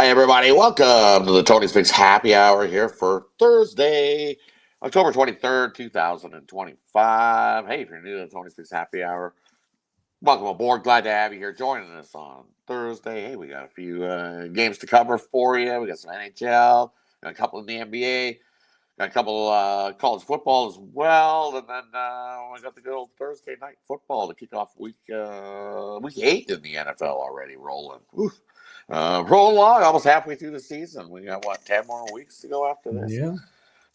Hi, everybody. Welcome to the Tony Speaks Happy Hour here for Thursday, October 23rd, 2025. Hey, if you're new to the Tony Speaks Happy Hour, welcome aboard. Glad to have you here joining us on Thursday. Hey, we got a few games to cover for you. We got some NHL, got a couple in the NBA, got a couple college football as well, and then we got the good old Thursday night football to kick off week 8 in the NFL already rolling. Oof. Rolling along, almost halfway through the season. We got, 10 more weeks to go after this? Yeah.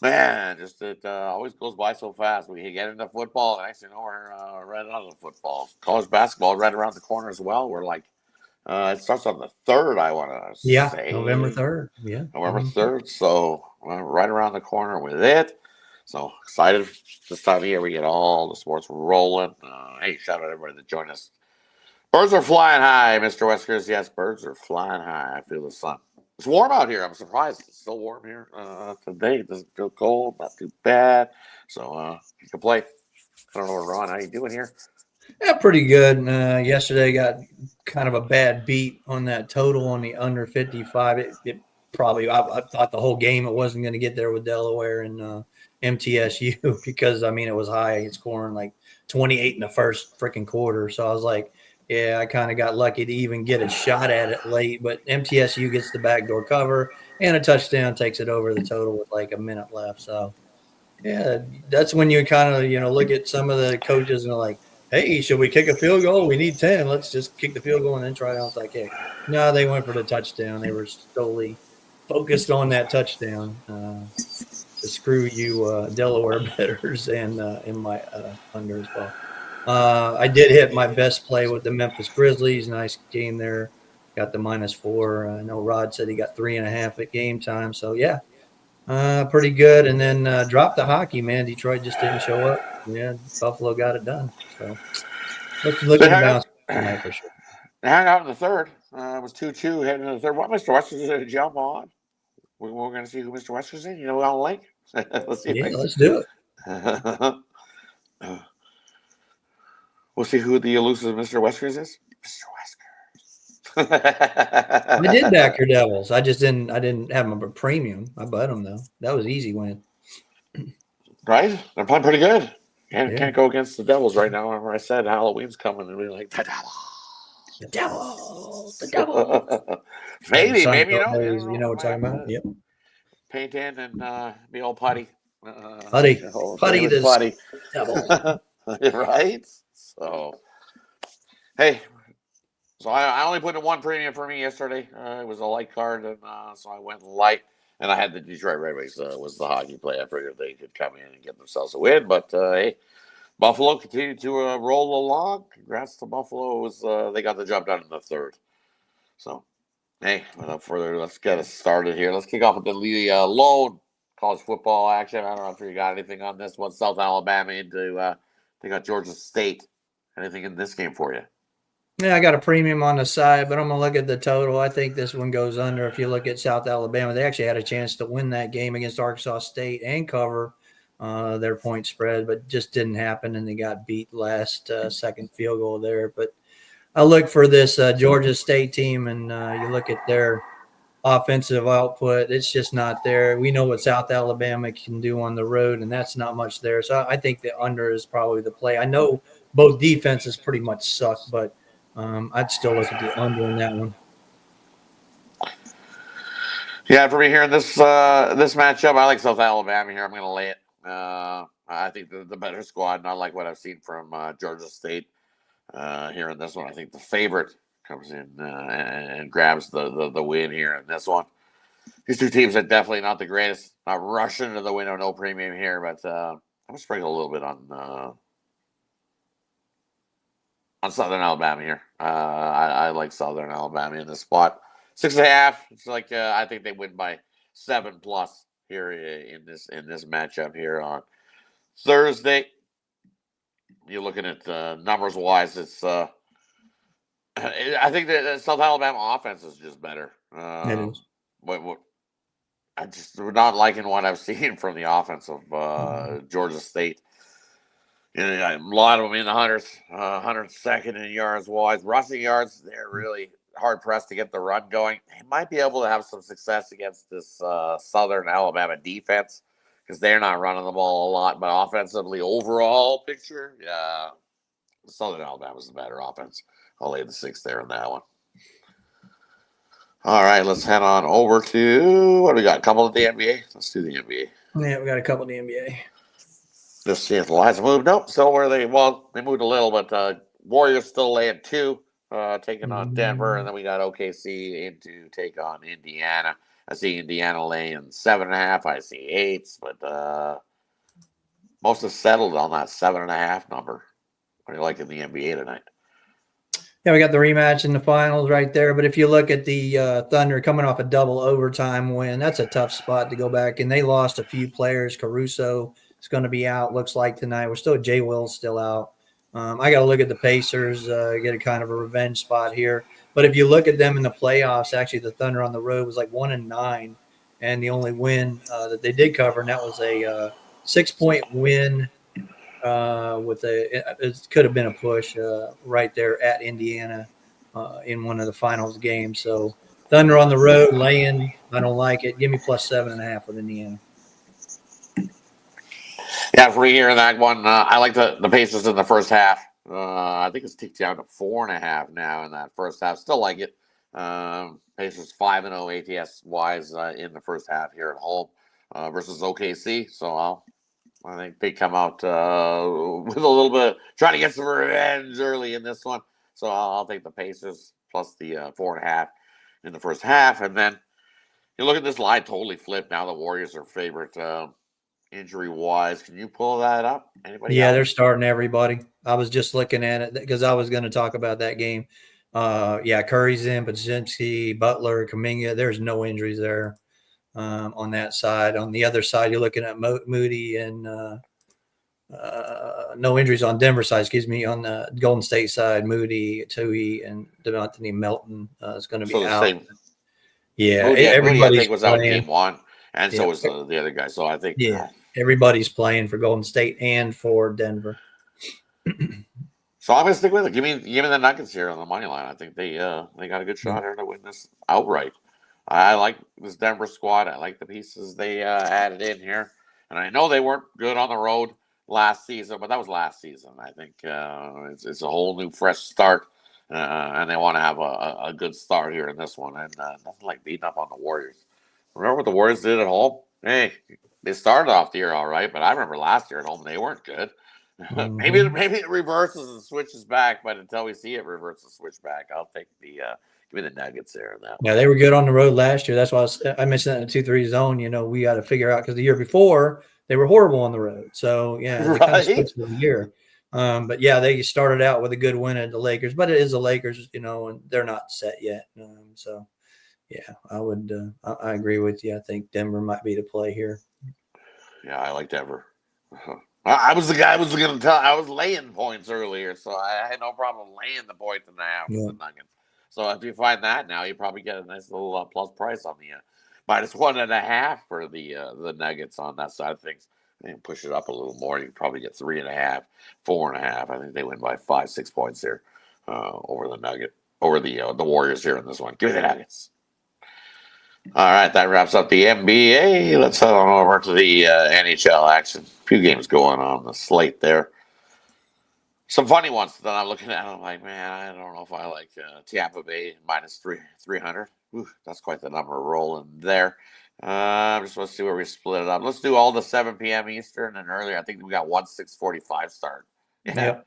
Man, just it always goes by so fast. We get into football, and next thing you know, we're right out of football. College basketball right around the corner as well. We're like, it starts on the 3rd, I want to say. November 3rd. Yeah. November 3rd, so right around the corner with it. So excited this time of year. We get all the sports rolling. Hey, shout out to everybody that joined us. Birds are flying high, Mr. Weskers. Yes, birds are flying high. I feel the sun. It's warm out here. I'm surprised it's still warm here today. It doesn't feel cold, not too bad. So you can play. I don't know, Ron, how you doing here? Yeah, pretty good. Yesterday got kind of a bad beat on that total on the under 55. It probably I thought the whole game it wasn't going to get there with Delaware and MTSU because it was high scoring like 28 in the first freaking quarter. So I was like, yeah, I kind of got lucky to even get a shot at it late, but MTSU gets the backdoor cover and a touchdown takes it over the total with like a minute left. So yeah, that's when you kind of look at some of the coaches and are like, hey, should we kick a field goal? We need 10. Let's just kick the field goal and then try it onside kick. No, they went for the touchdown. They were solely focused on that touchdown to screw you Delaware bettors and in my under as well. I did hit my best play with the Memphis Grizzlies. Nice game there. Got the -4. I know Rod said he got 3.5 at game time. So, yeah, pretty good. And then dropped the hockey, man. Detroit just didn't show up. Yeah, Buffalo got it done. So, looking to bounce tonight for sure. Hang out in the 3rd. It was 2-2 heading into the 3rd. What, Mr. Weskers, did jump on? We're going to see who Mr. Weskers is. On the link? Let's see. Yeah, let's do it. We'll see who the elusive Mr. Weskers is. Mr. Weskers. I did back your Devils. I didn't have them a premium. I bet them though. That was easy win. Right? They're playing pretty good. Can't go against the Devils right now. Remember I said Halloween's coming and we're like, the Devils. maybe, you know what we're talking about. Yep. Paint in and be all putty. Putty this putty. Devil. Right? So, hey, so I only put in one premium for me yesterday. It was a light card, and so I went light. And I had the Detroit Red Wings was the hockey play. I figured they could come in and get themselves a win. But, hey, Buffalo continued to roll along. Congrats to Buffalo. They got the job done in the 3rd. So, hey, without further ado, let's get us started here. Let's kick off with the lone college football action. I don't know if you got anything on this one. South Alabama they got Georgia State. Anything in this game for you? Yeah, I got a premium on the side, but I'm going to look at the total. I think this one goes under. If you look at South Alabama, they actually had a chance to win that game against Arkansas State and cover their point spread, but just didn't happen, and they got beat last second field goal there. But I look for this Georgia State team, and you look at their offensive output. It's just not there. We know what South Alabama can do on the road, and that's not much there. So I think the under is probably the play. I know both defenses pretty much suck, but I'd still look at the under in that one. Yeah, for me here in this matchup, I like South Alabama here. I'm going to lay it. I think the better squad, not like what I've seen from Georgia State here in this one. I think the favorite comes in and grabs the win here in this one. These two teams are definitely not the greatest. Not rushing into the window, no premium here, but I'm going to sprinkle a little bit on Southern Alabama here. I like Southern Alabama in this spot. 6.5. It's like I think they win by 7+ here in this matchup here on Thursday. You're looking at numbers wise. It's I think that South Alabama offense is just better. It is. But I just not liking what I've seen from the offense of Georgia State. A lot of them in the hundreds, 102nd in yards wise. Rushing yards, they're really hard pressed to get the run going. They might be able to have some success against this Southern Alabama defense because they're not running the ball a lot. But offensively, overall picture, yeah, Southern Alabama's the better offense. I'll lay the 6 there in that one. All right, let's head on over to what do we got? A couple of the NBA. Let's do the NBA. Yeah, we got a couple of the NBA. Just see if the lines moved. Nope, still where they moved a little, but Warriors still laying 2, taking on Denver, and then we got OKC in to take on Indiana. I see Indiana laying 7.5. I see 8, but most is settled on that 7.5 number. What do you like in the NBA tonight? Yeah, we got the rematch in the finals right there. But if you look at the Thunder coming off a double overtime win, that's a tough spot to go back. And they lost a few players. Caruso is going to be out, looks like tonight. We're still Jay Will's still out. I got to look at the Pacers, get a kind of a revenge spot here. But if you look at them in the playoffs, actually the Thunder on the road was like 1-9, and the only win that they did cover, and that was a 6-point win. It could have been a push right there at Indiana in one of the finals games. So Thunder on the road laying, I don't like it. Give me plus 7.5 with Indiana. Yeah, for here in that one, I like the Pacers in the first half. I think it's ticked down to 4.5 now in that first half. Still like it. Pacers 5-0 ATS wise in the first half here at home versus OKC. So I think they come out with a little bit trying to get some revenge early in this one. So I'll take the Pacers plus the 4.5 in the first half. And then you look at this line totally flipped. Now the Warriors are favorite injury-wise. Can you pull that up? Anybody else? They're starting everybody. I was just looking at it because I was going to talk about that game. Curry's in, Baczynski, Butler, Kuminga. There's no injuries there. On that side. On the other side, you're looking at Moody and no injuries on Denver side, on the Golden State side, Moody, Tui, and D'Anthony Melton is going to be out. Same. Yeah, Moody, everybody's I think was playing. out game 1, and so was the other guy. So I think everybody's playing for Golden State and for Denver. So I'm going to stick with it. Give me the Nuggets here on the money line. I think they got a good shot here to win this outright. I like this Denver squad. I like the pieces they added in here. And I know they weren't good on the road last season, but that was last season. I think it's a whole new, fresh start, and they want to have a good start here in this one. And nothing like beating up on the Warriors. Remember what the Warriors did at home? Hey, they started off the year all right, but I remember last year at home they weren't good. Mm-hmm. maybe it reverses and switches back, but until we see it reverse and switch back, I'll take the give me the Nuggets there. Yeah, they were good on the road last year. That's why I mentioned that in the 2-3 zone. We got to figure out because the year before they were horrible on the road. So yeah, they kind of switched for the year. But yeah, they started out with a good win at the Lakers, but it is the Lakers, and they're not set yet. So yeah, I agree with you. I think Denver might be the play here. Yeah, I like Denver. I was the guy I was going to tell. I was laying points earlier, so I had no problem laying the points in the half with the Nuggets. So if you find that now, you probably get a nice little plus price on the -1.5 for the Nuggets on that side of things. And push it up a little more. You can probably get 3.5, 4.5. I think they win by 5-6 points here over the Warriors here in this one. Give me the Nuggets. All right, that wraps up the NBA. Let's head on over to the NHL action. A few games going on the slate there. Some funny ones that I'm looking at. I'm like, man, I don't know if I like Tampa Bay -300. Ooh, that's quite the number rolling there. Just let's see where we split it up. Let's do all the 7 p.m. Eastern and earlier. I think we got 1-6:45 start. Yeah,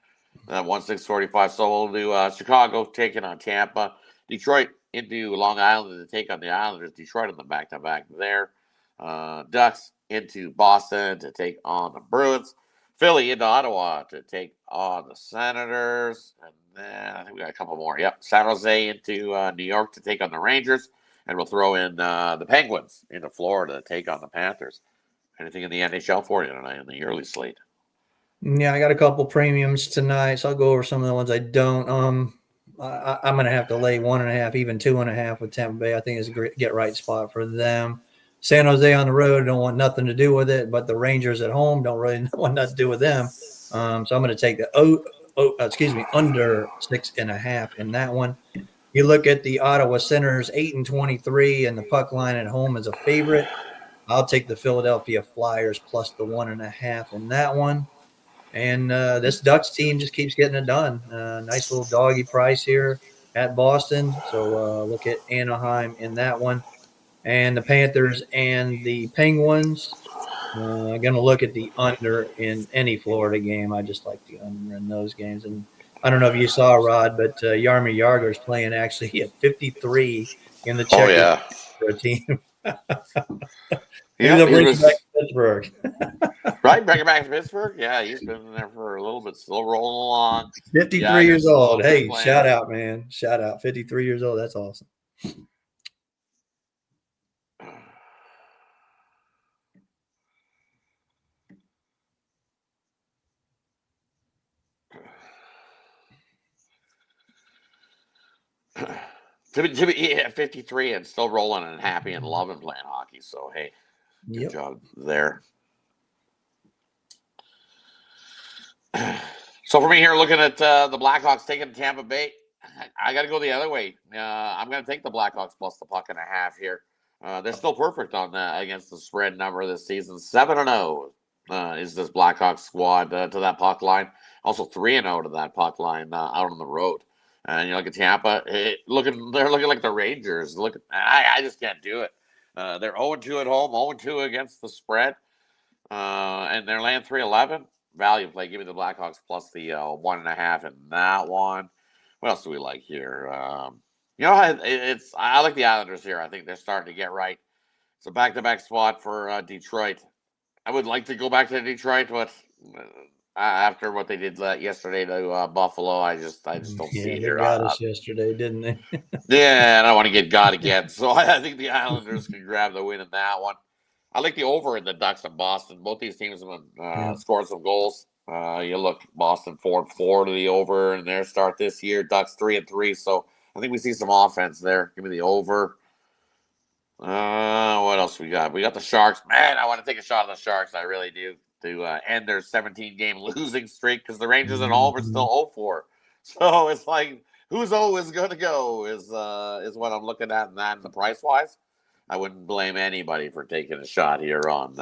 1-6:45. So we'll do Chicago taking on Tampa, Detroit into Long Island to take on the Islanders. Detroit on the back-to-back there. Ducks into Boston to take on the Bruins. Philly into Ottawa to take on the Senators. And then I think we got a couple more. Yep. San Jose into New York to take on the Rangers. And we'll throw in the Penguins into Florida to take on the Panthers. Anything in the NHL for you tonight in the early slate? Yeah, I got a couple premiums tonight, so I'll go over some of the ones I don't. I'm going to have to lay 1.5, even 2.5 with Tampa Bay. I think it's a great get right spot for them. San Jose on the road, don't want nothing to do with it, but the Rangers at home don't really want nothing to do with them. So I'm going to take the under 6.5 in that one. You look at the Ottawa Senators 8-23, and the puck line at home is a favorite. I'll take the Philadelphia Flyers plus the 1.5 in that one. And this Ducks team just keeps getting it done. Nice little doggy price here at Boston. So look at Anaheim in that one. And the Panthers and the Penguins. I'm going to look at the under in any Florida game. I just like the under in those games. And I don't know if you saw, Rod, but Jaromir Jagr is playing actually at 53 in the Oh Czech League yeah, for a team. Maybe yep. they'll He bring him back was to Pittsburgh. right. Bring it back to Pittsburgh. Yeah, he's been there for a little bit, still rolling along. 53 Jagger's years still old. out there Hey, playing. shout out, man. Shout out. 53 years old. That's awesome. To be yeah, 53 and still rolling and happy and loving playing hockey. So hey, good job there. So for me here, looking at the Blackhawks taking Tampa Bay, I got to go the other way. I'm going to take the Blackhawks plus the puck and a half here. They're still perfect on against the spread number this season. 7-0 is this Blackhawks squad to that puck line. Also 3-0 to that puck line out on the road. And you look at Tampa, they're looking like the Rangers. I just can't do it. They're 0-2 at home, 0-2 against the spread, and they're laying 3-11. Value play. Give me the Blackhawks plus the 1.5 in that one. What else do we like here? I like the Islanders here. I think they're starting to get right. It's a back-to-back spot for Detroit. I would like to go back to Detroit, but after what they did yesterday to Buffalo, I just don't see it They here. got us yesterday, didn't they? Yeah, and I don't want to get got again. So I think the Islanders can grab the win in that one. I like the over in the Ducks in Boston. Both these teams have been scoring some goals. You look Boston 4-4 to the over in their start this year. Ducks 3-3. So I think we see some offense there. Give me the over. What else we got? We got the Sharks. Man, I want to take a shot at the Sharks. I really do to end their 17-game losing streak because the Rangers at home are still 0-4. So it's like who's always going to go is what I'm looking at in that and the price wise. I wouldn't blame anybody for taking a shot here on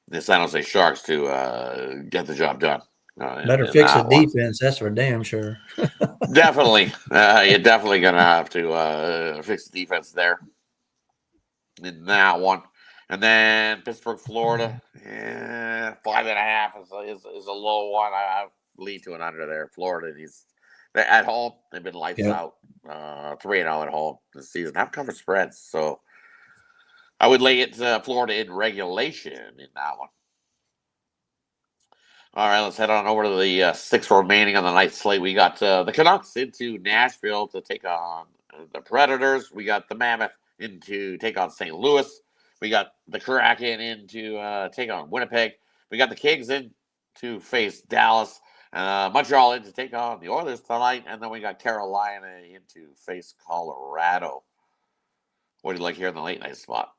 the San Jose Sharks to get the job done. Better fix the defense. That's for damn sure. Definitely. You're definitely going to have to fix the defense there in that one. And then Pittsburgh, Florida, 5.5 is a low one. I lead to an under there. Florida, they're at home. They've been lights out. 3-0 at home this season. Have covered spreads, so I would lay it Florida in regulation in that one. All right, let's head on over to the 6 remaining on the night slate. We got the Canucks into Nashville to take on the Predators. We got the Mammoth into take on St. Louis. We got the Kraken in to take on Winnipeg. We got the Kings in to face Dallas. Montreal in to take on the Oilers tonight. And then we got Carolina in to face Colorado. What do you like here in the late night spot?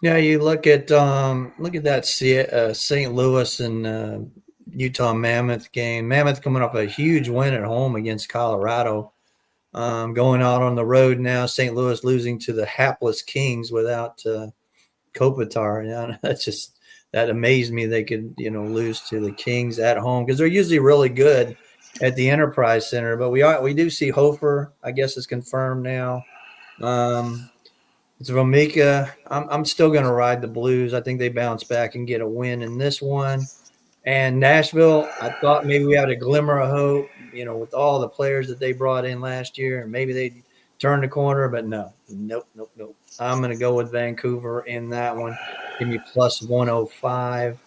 Yeah, you look at that St. Louis and Utah Mammoth game. Mammoth coming off a huge win at home against Colorado. Going out on the road now. St. Louis losing to the hapless Kings without Kopitar. That amazed me. They could lose to the Kings at home because they're usually really good at the Enterprise Center. But we do see Hofer. I guess is confirmed now. It's Vomika. I'm still going to ride the Blues. I think they bounce back and get a win in this one. And Nashville, I thought maybe we had a glimmer of hope, with all the players that they brought in last year, and maybe they'd turn the corner, but no. Nope. I'm going to go with Vancouver in that one. Give me plus 105.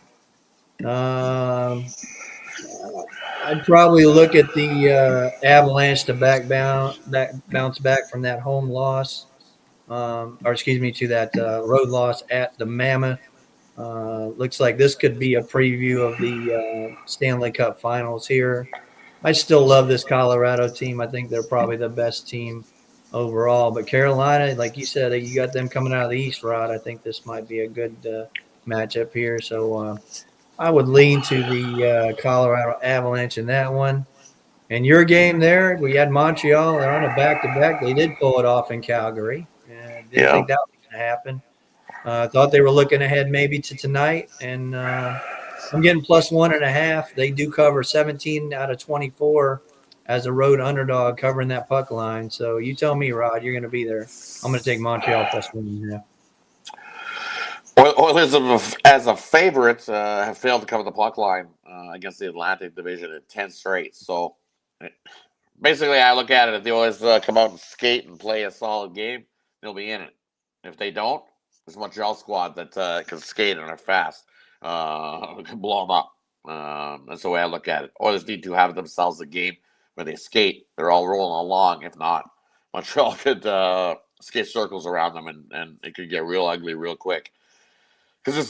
I'd probably look at the Avalanche to bounce back from that home loss. To that road loss at the Mammoth. Looks like this could be a preview of the Stanley Cup Finals here. I still love this Colorado team. I think they're probably the best team overall. But Carolina, like you said, you got them coming out of the East, Rod. I think this might be a good matchup here. So I would lean to the Colorado Avalanche in that one. And your game there, we had Montreal. They're on a back-to-back. They did pull it off in Calgary. Didn't think that was going to happen. Thought they were looking ahead maybe to tonight. And I'm getting plus 1.5. They do cover 17 out of 24 as a road underdog covering that puck line. So you tell me, Rod, you're going to be there. I'm going to take Montreal plus 1.5. Oilers, as a favorite, have failed to cover the puck line against the Atlantic Division in 10 straight. So basically, I look at it, if the Oilers come out and skate and play a solid game, they'll be in it. If they don't, there's a Montreal squad that can skate and are fast. Can blow them up. That's the way I look at it. Oilers need to have themselves a game where they skate. They're all rolling along. If not, Montreal could skate circles around them, and it could get real ugly real quick. Because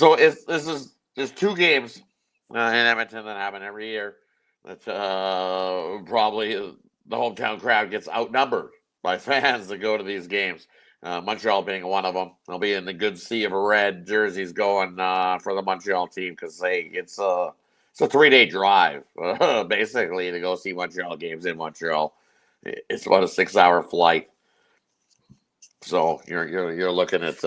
there's 2 games in Edmonton that happen every year that probably the hometown crowd gets outnumbered by fans that go to these games. Montreal being one of them. They'll be in the good sea of red jerseys going for the Montreal team because it's a 3-day drive basically to go see Montreal games in Montreal. It's about a 6-hour flight. So you're looking at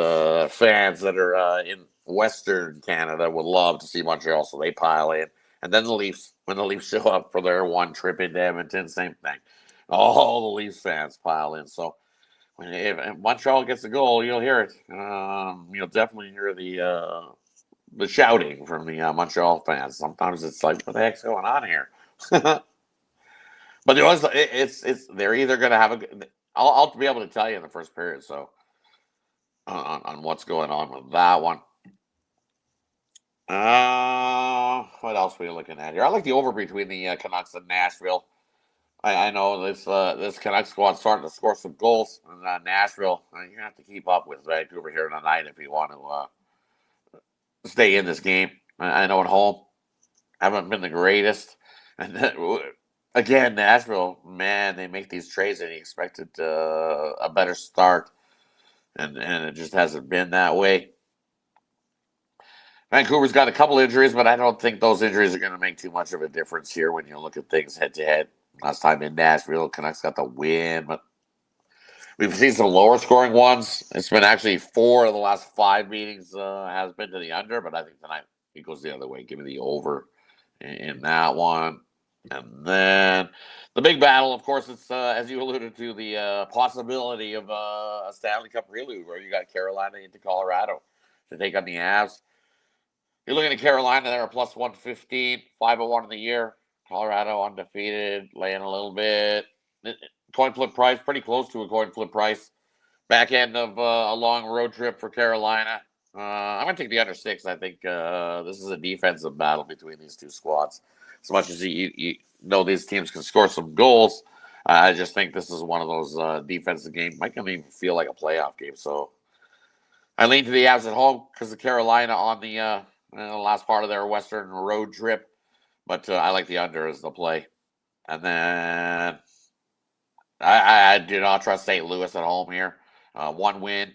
fans that are in Western Canada would love to see Montreal, so they pile in. And then the Leafs, when the Leafs show up for their one trip into Edmonton, same thing. All the Leafs fans pile in. So if Montreal gets a goal, you'll hear it. You'll definitely hear the shouting from the Montreal fans. Sometimes it's like, what the heck's going on here? But they're either going to have I'll be able to tell you in the first period. So on what's going on with that one. What else are we looking at here? I like the over between the Canucks and Nashville. I know this Canucks squad starting to score some goals in Nashville. You have to keep up with Vancouver here tonight if you want to stay in this game. I know at home haven't been the greatest, and again Nashville, man, they make these trades and you expected a better start, and it just hasn't been that way. Vancouver's got a couple injuries, but I don't think those injuries are going to make too much of a difference here when you look at things head to head. Last time in Nashville, Canucks got the win, but we've seen some lower scoring ones. It's been actually 4 of the last 5 meetings has been to the under, but I think tonight it goes the other way. Give me the over in that one. And then the big battle, of course, it's as you alluded to, the possibility of a Stanley Cup prelude where you got Carolina into Colorado to take on the Avs. You're looking at Carolina, they're a plus 115, 5-1 in the year. Colorado undefeated, laying a little bit. Coin flip price, pretty close to a coin flip price. Back end of a long road trip for Carolina. I'm going to take the under 6. I think this is a defensive battle between these two squads. As much as you know these teams can score some goals, I just think this is one of those defensive games. Might even feel like a playoff game. So I lean to the Avs at home because of Carolina on the last part of their Western road trip. But I like the under as the play. And then I do not trust St. Louis at home here. 1 win.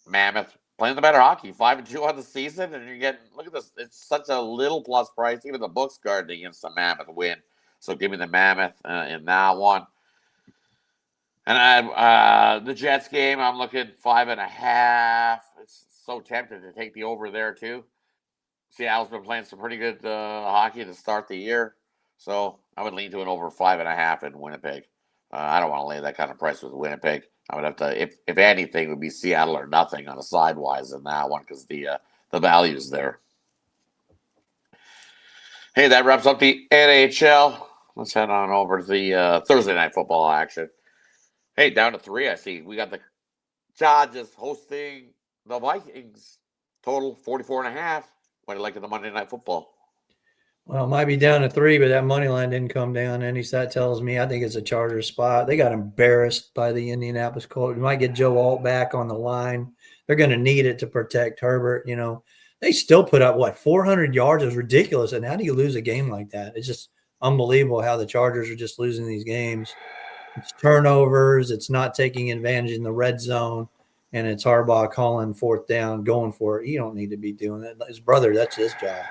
Mammoth playing the better hockey. 5-2 on the season. And you're getting, look at this. It's such a little plus price. Even the books guarded against the Mammoth win. So give me the Mammoth in that one. And the Jets game, I'm looking 5.5. It's so tempted to take the over there too. Seattle's been playing some pretty good hockey to start the year. So I would lean to an over 5.5 in Winnipeg. I don't want to lay that kind of price with Winnipeg. I would have to, if anything, it would be Seattle or nothing on a sidewise in that one because the value's there. Hey, that wraps up the NHL. Let's head on over to the Thursday night football action. Hey, down to 3, I see. We got the Chargers hosting the Vikings. Total 44.5. What do you like in the Monday Night Football? Well, it might be down to 3, but that money line didn't come down any. So that tells me I think it's a Chargers spot. They got embarrassed by the Indianapolis Colts. We might get Joe Alt back on the line. They're going to need it to protect Herbert. You know, they still put up 400 yards. It was ridiculous. And how do you lose a game like that? It's just unbelievable how the Chargers are just losing these games. It's turnovers. It's not taking advantage in the red zone. And it's Harbaugh calling 4th down, going for it. You don't need to be doing that. His brother, that's his job.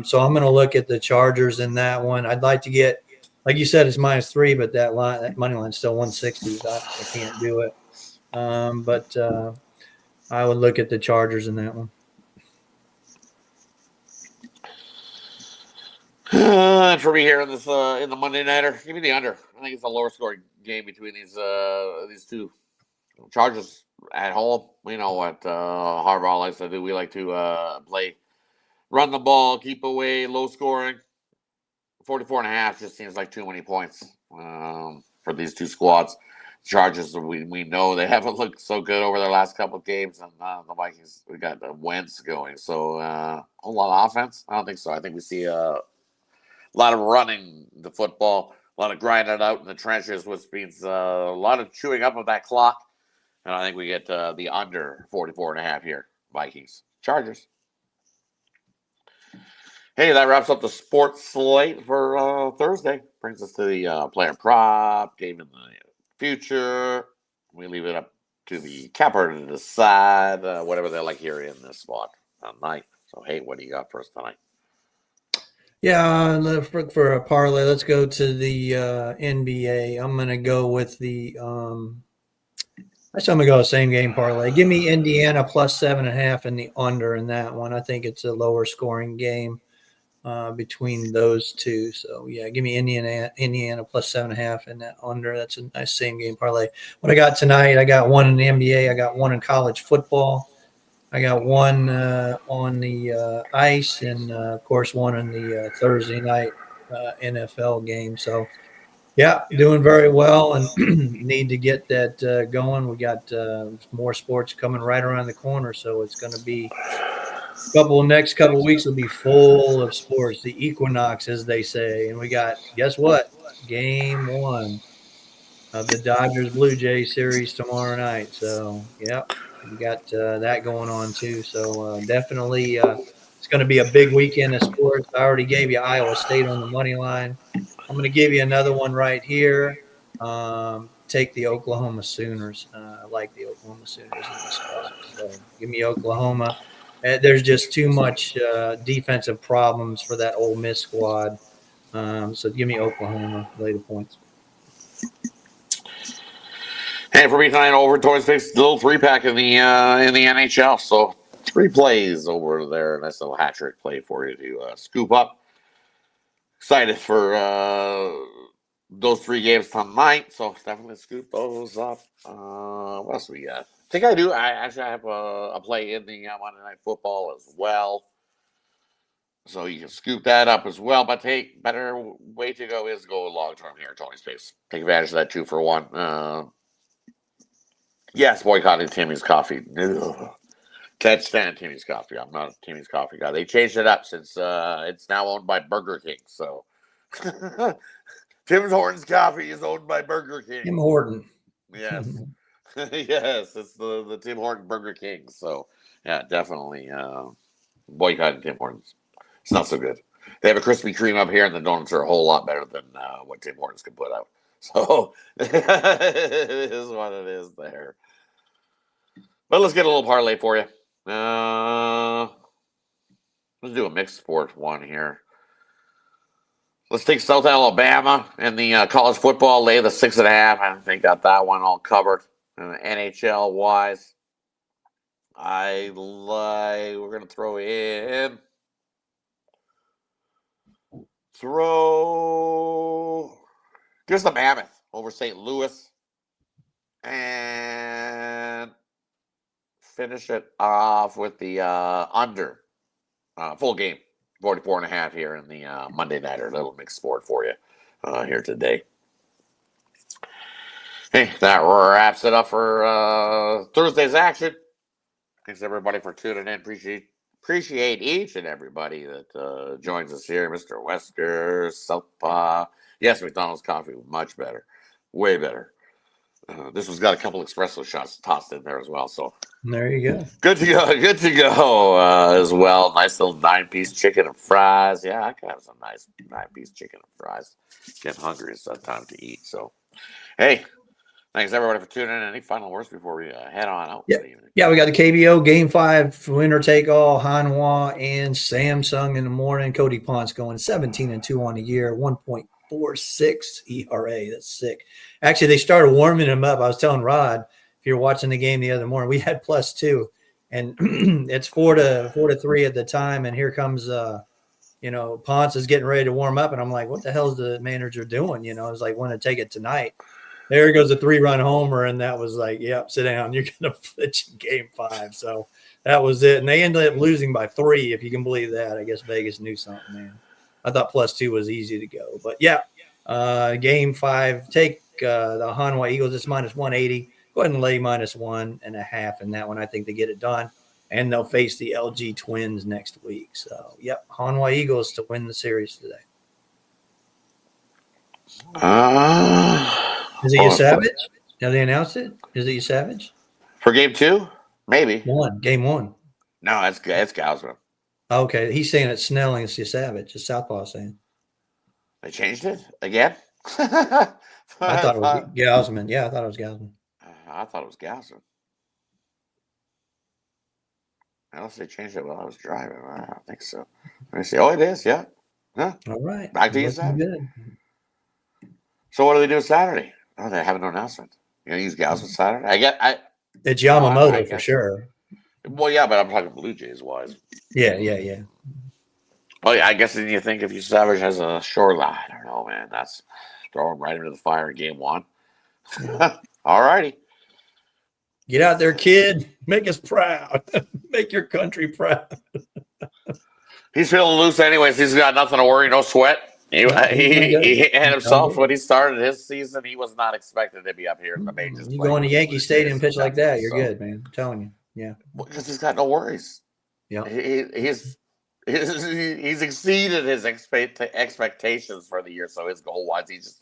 So I'm going to look at the Chargers in that one. I'd like to get like you said, it's -3, but that money line's still 160. So I can't do it. But I would look at the Chargers in that one. For me here in this in the Monday nighter, give me the under. I think it's a lower scoring game between these two. Chargers at home. We know what Harbaugh likes to do. We like to run the ball, keep away, low scoring. 44.5 just seems like too many points for these two squads. Chargers, we know they haven't looked so good over their last couple of games, and the Vikings, we got the Wentz going. So a whole lot of offense? I don't think so. I think we see a lot of running the football, a lot of grinding out in the trenches, which means a lot of chewing up of that clock. And I think we get the under 44.5 here. Vikings. Chargers. Hey, that wraps up the sports slate for Thursday. Brings us to the player prop, game in the future. We leave it up to the capper to decide whatever they like here in this spot tonight. So, hey, what do you got for us tonight? Yeah, for a parlay, let's go to the NBA. I'm going to go with the actually, I'm going to go same game parlay. Give me Indiana plus 7.5 and the under in that one. I think it's a lower scoring game between those two. So, yeah, give me Indiana plus 7.5 and that under. That's a nice same game parlay. What I got tonight, I got one in the NBA. I got one in college football. I got one on the ice and, of course, one in the Thursday night NFL game. So, yeah, doing very well and need to get that going. We got more sports coming right around the corner, so it's going to be next couple of weeks will be full of sports, the equinox, as they say. And we got, guess what? Game 1 of the Dodgers Blue Jays series tomorrow night. So, yeah. We got that going on too. So definitely it's going to be a big weekend of sports. I already gave you Iowa State on the money line. I'm going to give you another one right here. Take the Oklahoma Sooners. I like the Oklahoma Sooners in this spot. So give me Oklahoma. There's just too much defensive problems for that Ole Miss squad. So give me Oklahoma. Lay the points. Hey, for me tonight over Toys Face, little 3-pack in the NHL. So 3 plays over there. Nice little hat trick play for you to scoop up. Excited for those 3 games tonight. So definitely scoop those up. What else we got? I think I do. I have a play in the Monday Night Football as well. So you can scoop that up as well. But hey, better way to go is go long term here, Tony's Space. Take advantage of that 2-for-1. Yes, boycotting Timmy's Coffee. Ugh. Can't stand Timmy's Coffee. I'm not a Timmy's Coffee guy. They changed it up since it's now owned by Burger King. So Tim Hortons Coffee is owned by Burger King. Tim Horton. Yes. Yes, it's the Tim Hortons Burger King. So, yeah, definitely boycotting Tim Hortons. It's not so good. They have a Krispy Kreme up here, and the donuts are a whole lot better than what Tim Hortons can put out. So, it is what it is there. But let's get a little parlay for you. Let's do a mixed sport one here. Let's take South Alabama and the college football, lay the 6.5. I think got that one all covered. NHL wise, we're going to throw just the Mammoth over St. Louis. And finish it off with the under full game, 44.5 here in the Monday nighter. Little mixed sport for you here today. Hey, that wraps it up for Thursday's action. Thanks everybody for tuning in. Appreciate each and everybody that joins us here. Mr. Wesker, Southpaw. Yes, McDonald's coffee, much better, way better. This one's got a couple espresso shots tossed in there as well. So there you go. Good to go as well. Nice little 9-piece chicken and fries. Yeah, I could have some nice 9-piece chicken and fries. Getting hungry. It's time to eat. So, hey, thanks everybody for tuning in. Any final words before we head on out? Yeah, we got the KBO Game 5 winner take all. Hanwha and Samsung in the morning. Cody Ponce going 17-2 on the year, 1.5 .46 ERA. That's sick. Actually, they started warming him up. I was telling Rod, if you're watching the game the other morning, we had +2, and it's 4-3 at the time. And here comes, Ponce is getting ready to warm up, and I'm like, what the hell is the manager doing? It was like, want to take it tonight. There goes a 3-run homer, and that was like, yep, sit down. You're going to pitch in Game 5. So that was it. And they ended up losing by 3, if you can believe that. I guess Vegas knew something, man. I thought +2 was easy to go. But, yeah, Game 5, take the Hanwha Eagles. It's -180. Go ahead and lay -1.5 in that one. I think they get it done. And they'll face the LG Twins next week. So, yep, Hanwha Eagles to win the series today. Is it Savage? Have they announced it? Is it Savage? For Game 2? Maybe. Game 1. No, it's Gausman. Okay, he's saying it's Snelling. It's Savage. It's Southpaw saying. They changed it again? I thought it was Gausman. Yeah, I thought it was Gausman. I thought it was Gausman. Unless they changed it while I was driving. I don't think so. Let me see. Oh, it is. Yeah. Huh? All right. Back to you, Saturday. So what do they do Saturday? Oh, they have an announcement. You gonna use Gausman Saturday? It's Yamamoto for sure. Well, yeah, but I'm talking Blue Jays wise. Yeah. Oh yeah, I guess then you think if you Savage has a short line, I don't know, man. That's throwing right into the fire in Game 1. All righty. Get out there, kid. Make us proud. Make your country proud. He's feeling loose anyways. He's got nothing to worry, no sweat. He had himself when he started his season. He was not expected to be up here in the majors. You go into Yankee Stadium and pitch like that, you're good, man. I'm telling you. Yeah. Because he's got no worries. Yeah. He's exceeded his expectations for the year. So his goal was he just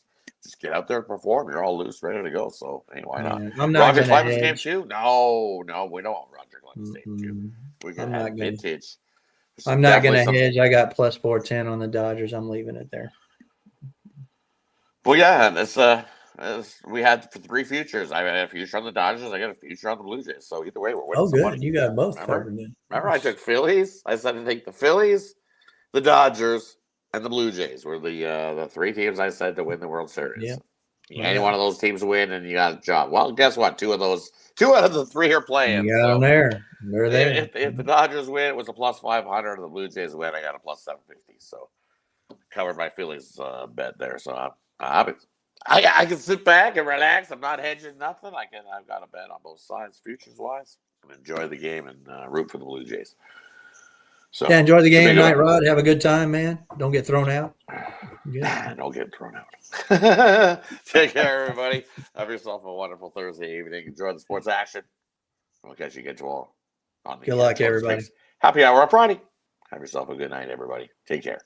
get out there and perform. You're all loose, ready to go. So why not? I'm not Roger Clemens Game 2? No, we don't want Roger Clemens Game 2. We can have vintage. I'm not going to hedge. I got +410 on the Dodgers. I'm leaving it there. Well, yeah, we had 3 futures. I had a future on the Dodgers. I got a future on the Blue Jays. So either way, we're winning. Oh, good. Money. You got both covered. Remember, I took Phillies. I said to take the Phillies, the Dodgers, and the Blue Jays were the 3 teams I said to win the World Series. Yeah. Any one of those teams win, and you got a job. Well, guess what? 2 out of the 3 are playing. You got them there. They're there. If the Dodgers win, it was a +500. And the Blue Jays win, I got a +750. So covered my Phillies bet there. So I can sit back and relax. I'm not hedging nothing. I've got a bet on both sides, futures wise, and enjoy the game and root for the Blue Jays. So yeah, enjoy the game tonight, Rod. Have a good time, man. Don't get thrown out. Don't get thrown out. Take care, everybody. Have yourself a wonderful Thursday evening. Enjoy the sports action. We'll catch you again tomorrow. Good luck, everybody. Happy hour on Friday. Have yourself a good night, everybody. Take care.